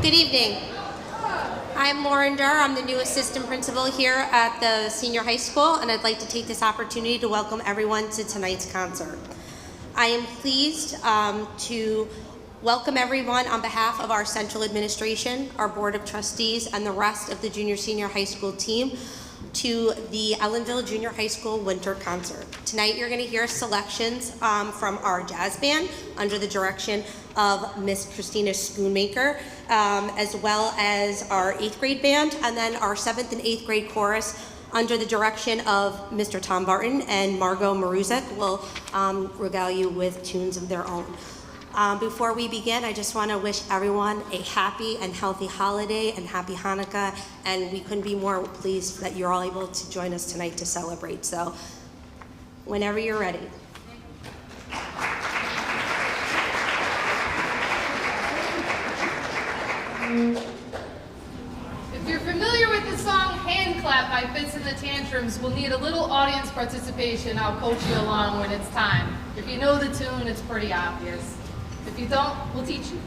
Good evening. I'm Lauren Durr. I'm the new assistant principal here at the senior high school, and I'd like to take this opportunity to welcome everyone to tonight's concert. I am pleased to welcome everyone on behalf of our central administration, our board of trustees, and the rest of the junior senior high school team to the Ellenville Junior High School Winter Concert. Tonight you're going to hear selections from our jazz band under the direction of Miss Christina Schoonmaker, as well as our 8th grade band, and then our 7th and 8th grade chorus under the direction of Mr. Tom Barton, and Margot Maruzek will regale you with tunes of their own. Before we begin, I just want to wish everyone a happy and healthy holiday and happy Hanukkah, and we couldn't be more pleased that you're all able to join us tonight to celebrate. So, whenever you're ready. If you're familiar with the song Hand Clap by Fitz and the Tantrums, we'll need a little audience participation. I'll coach you along when it's time. If you know the tune, it's pretty obvious. If you don't, we'll teach you.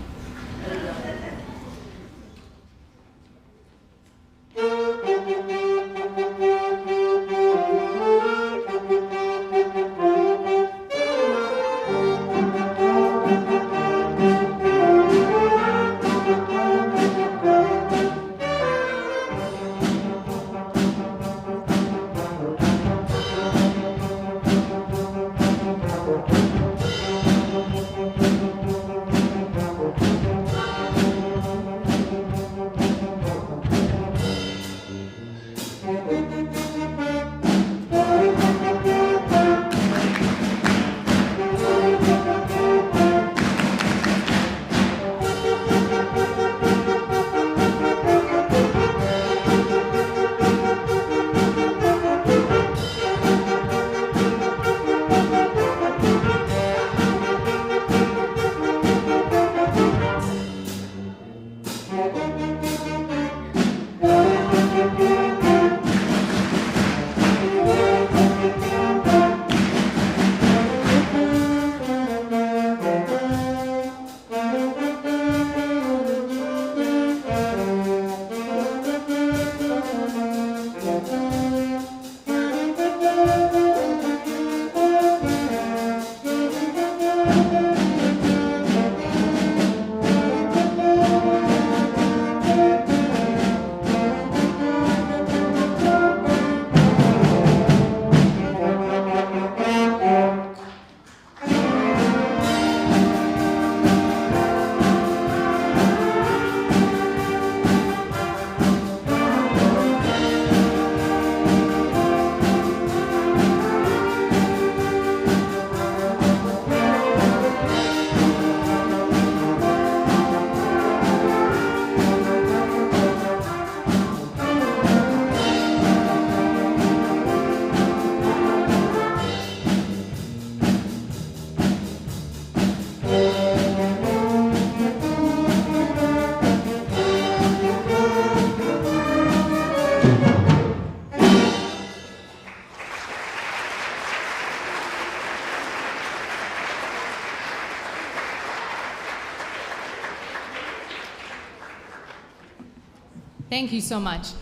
Thank you so much.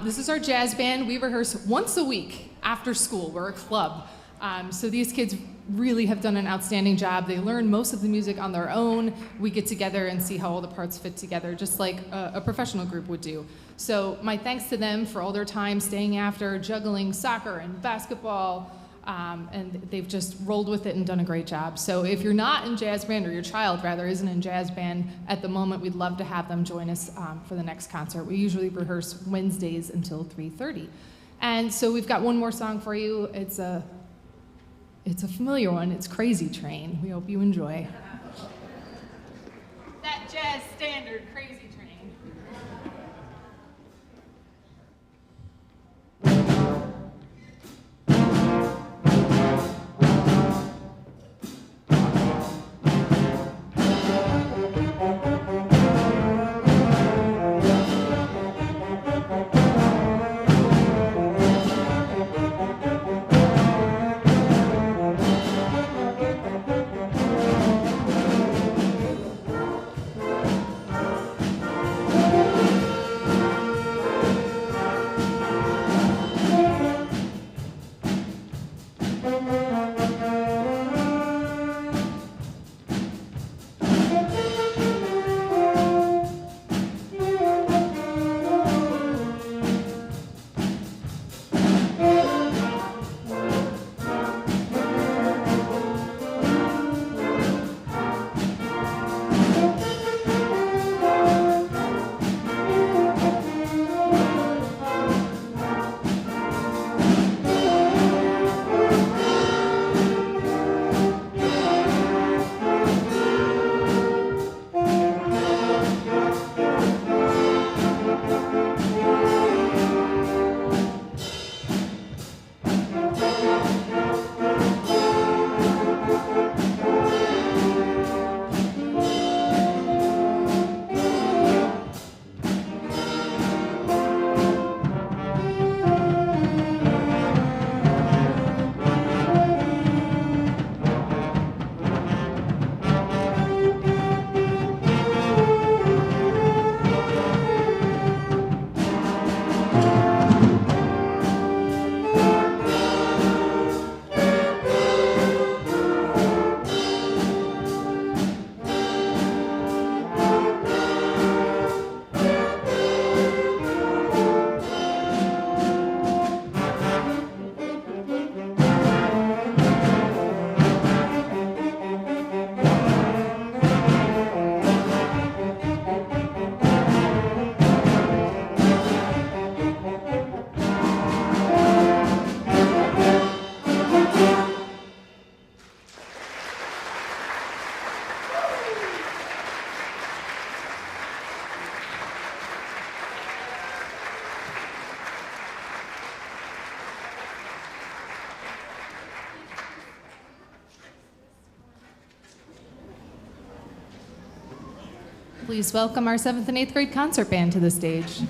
This is our jazz band. We rehearse once a week after school. We're a club. So these kids really have done an outstanding job. They learn most of the music on their own. We get together and see how all the parts fit together, just like a professional group would do. So my thanks to them for all their time staying after, juggling soccer and basketball, and they've just rolled with it and done a great job. So if you're not in jazz band, or your child rather isn't in jazz band at the moment, we'd love to have them join us for the next concert. We usually rehearse Wednesdays until 3:30. And so we've got one more song for you. It's a familiar one. It's Crazy Train. We hope you enjoy. That jazz standard, Crazy Train. Please welcome our 7th and 8th grade concert band to the stage.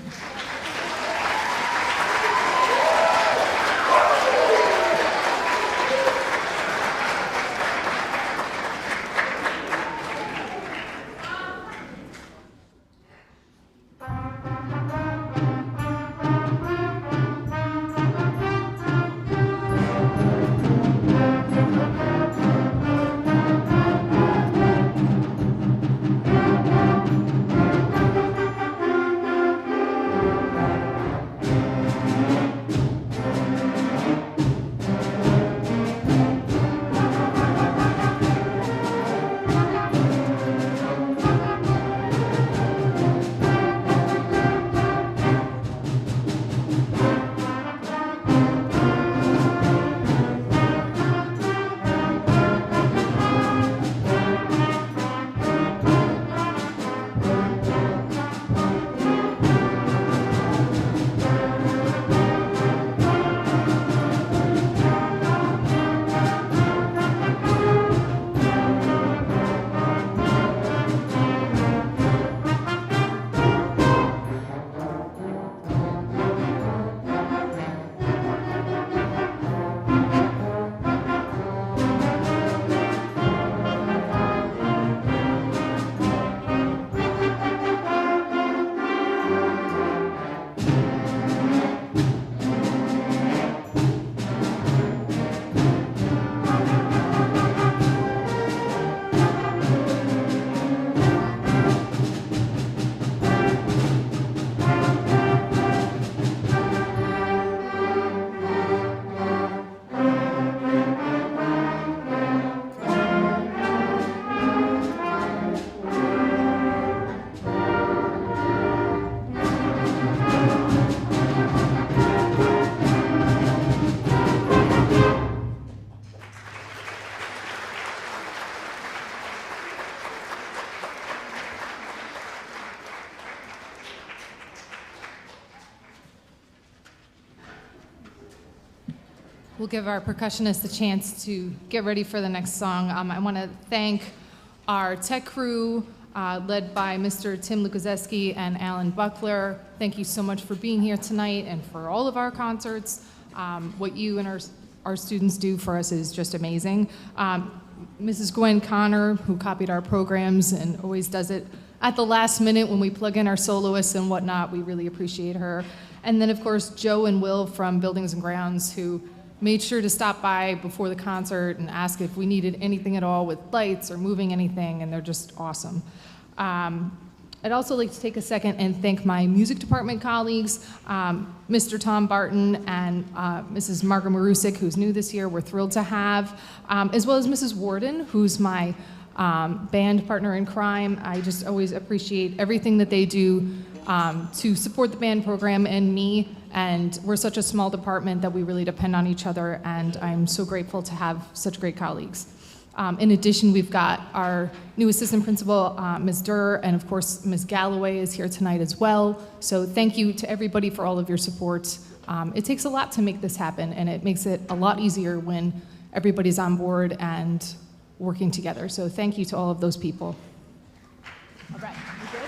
We'll give our percussionist a chance to get ready for the next song. I want to thank our tech crew, led by Mr. Tim Lukazeski and Alan Buckler. Thank you so much for being here tonight and for all of our concerts. What you and our students do for us is just amazing. Mrs. Gwen Connor, who copied our programs and always does it at the last minute when we plug in our soloists and whatnot, we really appreciate her. And then, of course, Joe and Will from Buildings and Grounds, who made sure to stop by before the concert and ask if we needed anything at all with lights or moving anything, and they're just awesome. I'd also like to take a second and thank my music department colleagues, Mr. Tom Barton and Mrs. Margaret Marusik, who's new this year, we're thrilled to have, as well as Mrs. Warden, who's my band partner in crime. I just always appreciate everything that they do to support the band program and me. And we're such a small department that we really depend on each other, and I'm so grateful to have such great colleagues. In addition, we've got our new assistant principal, Ms. Durr, and of course, Ms. Galloway is here tonight as well. So thank you to everybody for all of your support. It takes a lot to make this happen, and it makes it a lot easier when everybody's on board and working together. So thank you to all of those people. All right, you good?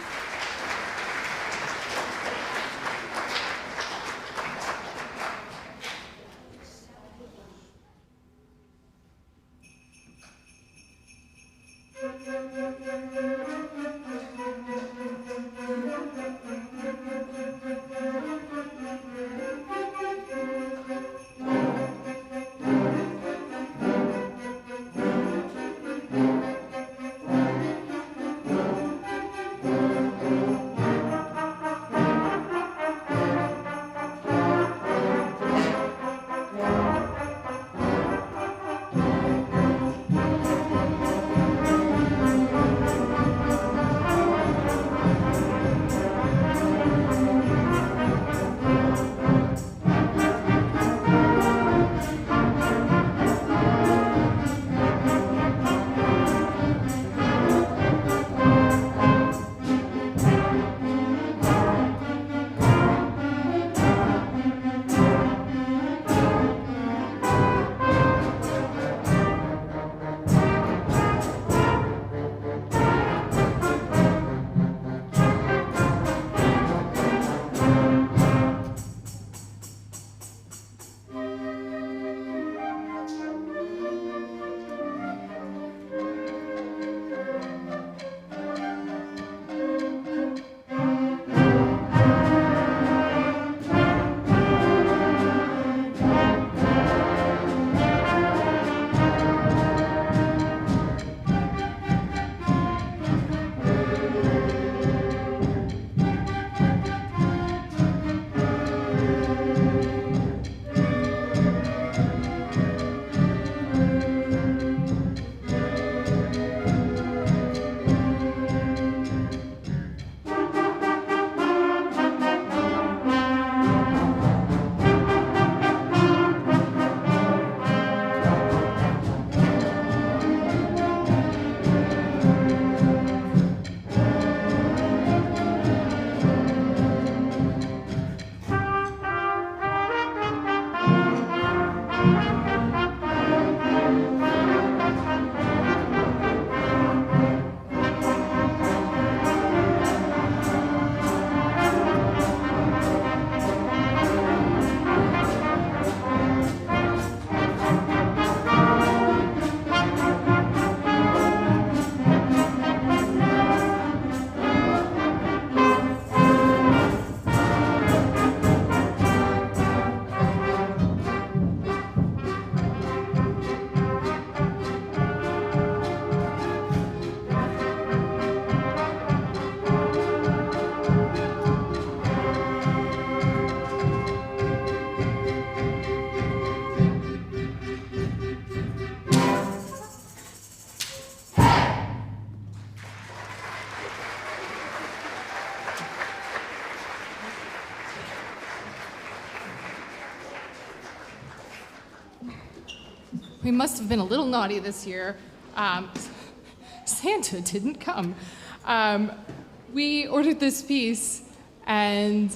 We must have been a little naughty this year. Santa didn't come. We ordered this piece, and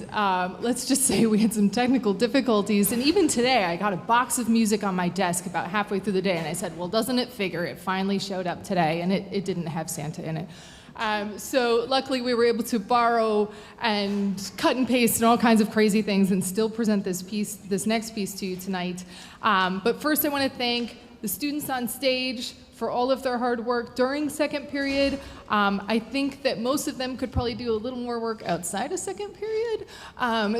let's just say we had some technical difficulties. And even today, I got a box of music on my desk about halfway through the day, and I said, well, doesn't it figure? It finally showed up today, and it didn't have Santa in it. So luckily, we were able to borrow and cut and paste and all kinds of crazy things and still present this next piece to you tonight. But first, I want to thank the students on stage for all of their hard work during second period. I think that most of them could probably do a little more work outside of second period.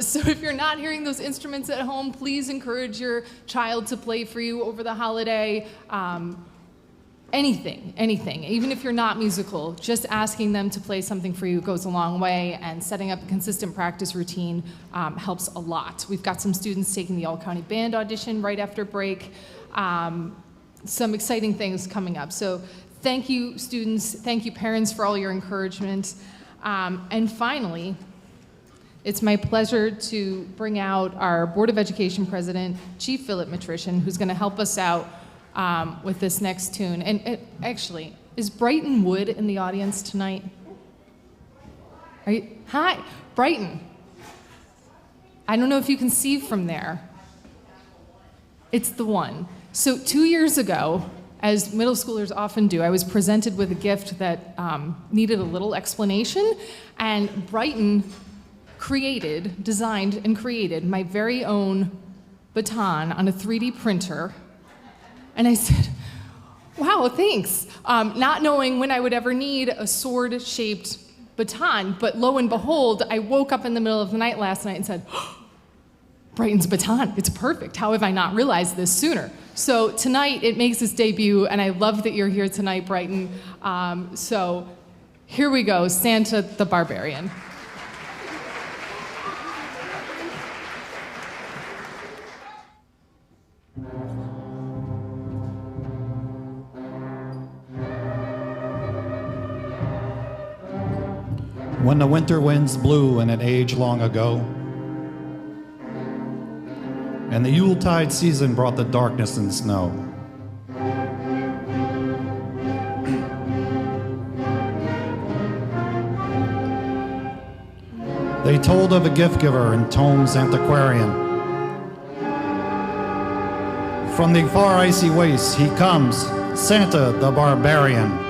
So if you're not hearing those instruments at home, please encourage your child to play for you over the holiday. Anything, even if you're not musical, just asking them to play something for you goes a long way, and setting up a consistent practice routine helps a lot. We've got some students taking the All-County Band audition right after break. Some exciting things coming up. So thank you, students. Thank you, parents, for all your encouragement. And finally, it's my pleasure to bring out our Board of Education President, Chief Philip Matrician, who's going to help us out with this next tune. And actually, is Brighton Wood in the audience tonight? Hi, Brighton. I don't know if you can see from there. It's the one. So 2 years ago, as middle schoolers often do, I was presented with a gift that needed a little explanation, and Brighton designed and created my very own baton on a 3D printer. And I said, wow, thanks. Not knowing when I would ever need a sword-shaped baton, but lo and behold, I woke up in the middle of the night last night and said, oh, Brighton's baton, it's perfect. How have I not realized this sooner? So tonight, it makes its debut, and I love that you're here tonight, Brighton. So here we go, Santa the Barbarian. When the winter winds blew in an age long ago, and the Yuletide season brought the darkness and snow, they told of a gift giver in Tome's antiquarian. From the far icy wastes he comes, Santa the Barbarian.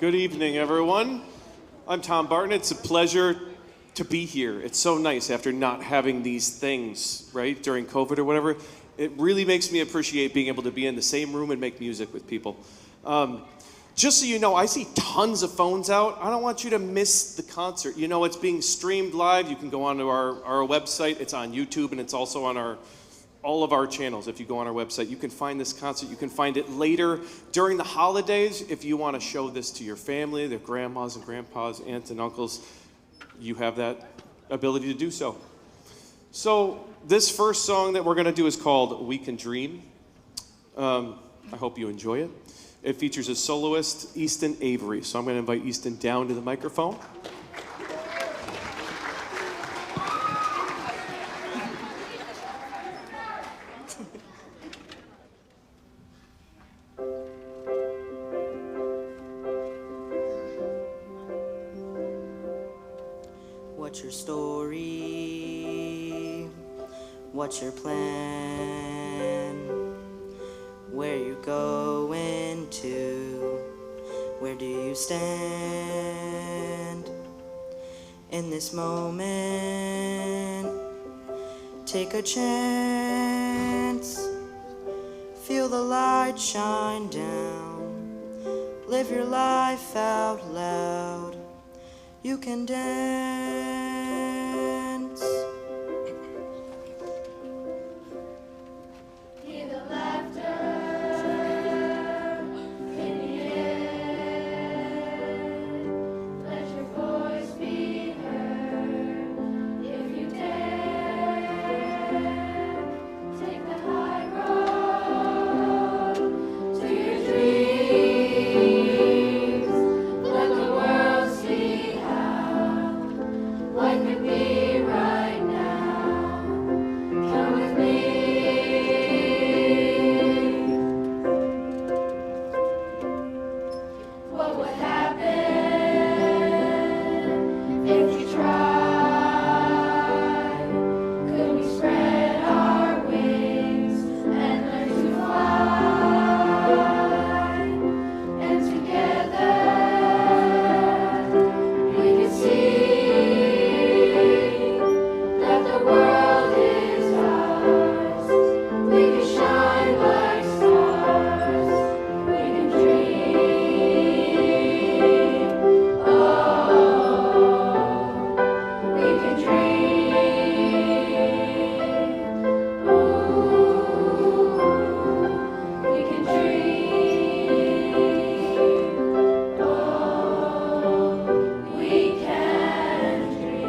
Good evening, everyone. I'm Tom Barton. It's a pleasure to be here. It's so nice after not having these things, right, during COVID or whatever. It really makes me appreciate being able to be in the same room and make music with people. Just so you know, I see tons of phones out. I don't want you to miss the concert. You know, it's being streamed live. You can go onto our website. It's on YouTube, and it's also on all of our channels. If you go on our website, you can find this concert. You can find it later during the holidays. If you want to show this to your family, their grandmas and grandpas, aunts and uncles, you have that ability to do so. So this first song that we're going to do is called We Can Dream. I hope you enjoy it. It features a soloist, Easton Avery. So I'm going to invite Easton down to the microphone. What's your story? What's your plan? Where you going to? Where do you stand? In this moment, take a chance. Feel the light shine down. Live your life out loud. You can dance. Hear the laughter in the air. Let your voice be heard if you dare. Take the high road to your dreams. Let the world see what could be right now. Come with me. What would happen if we tried? Could we spread our wings and learn to fly? And together we could see that the world is ours. We can shine like stars. We can dream. Oh, we can dream. Ooh, we can dream. Oh, we can dream.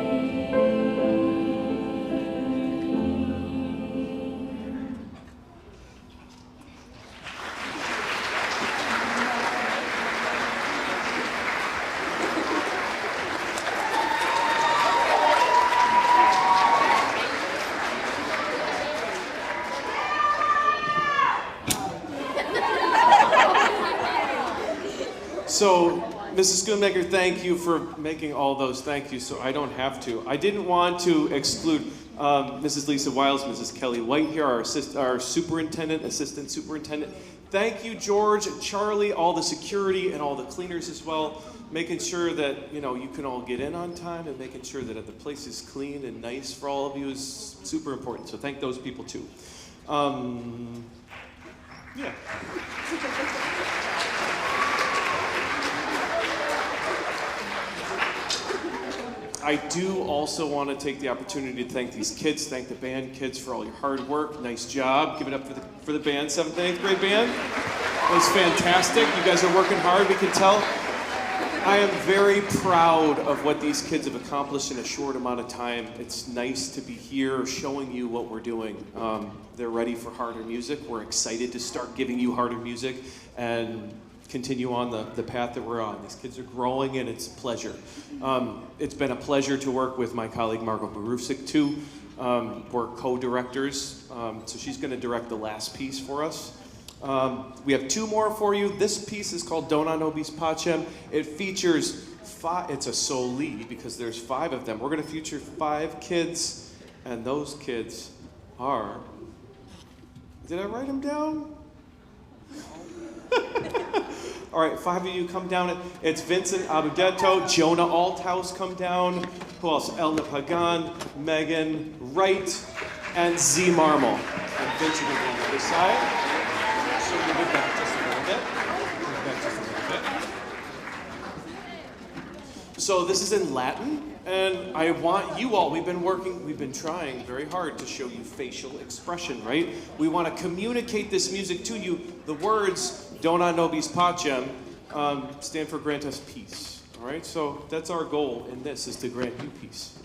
So, Mrs. Schoonmaker, thank you for making all those thank yous so I don't have to. I didn't want to exclude Mrs. Lisa Wiles, Mrs. Kelly White here, our superintendent, assistant superintendent. Thank you, George, Charlie, all the security and all the cleaners as well, making sure that, you know, you can all get in on time and making sure that the place is clean and nice for all of you is super important. So thank those people too. Yeah. I do also want to take the opportunity to thank these kids, thank the band kids for all your hard work. Nice job. Give it up for the band, 7th and 8th grade band. It was fantastic. You guys are working hard, we can tell. I am very proud of what these kids have accomplished in a short amount of time. It's nice to be here showing you what we're doing. They're ready for harder music. We're excited to start giving you harder music and continue on the path that we're on. These kids are growing and it's a pleasure. It's been a pleasure to work with my colleague Margot Barusik too. We're co-directors, so she's gonna direct the last piece for us. We have 2 more for you. This piece is called Dona Nobis Pacem. It features it's a soli because there's 5 of them. We're gonna feature 5 kids, and those kids are, did I write them down? All right, 5 of you come down. It's Vincent Abudetto, Jonah Althouse come down. Who else? Elna Pagan, Megan Wright, and Z Marmol. And Vincent will go on the other side. So move it back just a little bit. Move it back just a little bit. So this is in Latin. And I want you all, we've been trying very hard to show you facial expression, right? We want to communicate this music to you. The words, Dona nobis pacem, stand for grant us peace, all right? So that's our goal in this, is to grant you peace.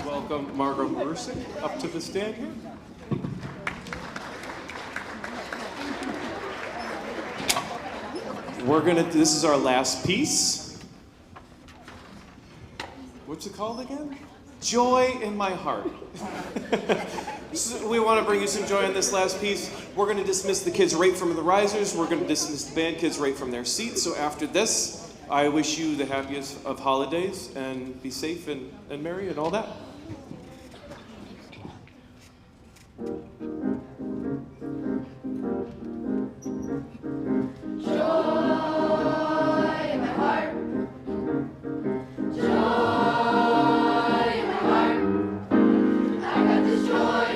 Welcome Margot Mercick up to the stand here. This is our last piece. What's it called again? Joy in My Heart. So we want to bring you some joy on this last piece. We're going to dismiss the kids right from the risers. We're going to dismiss the band kids right from their seats. So after this, I wish you the happiest of holidays and be safe and merry and all that. Joy in my heart. I got this joy.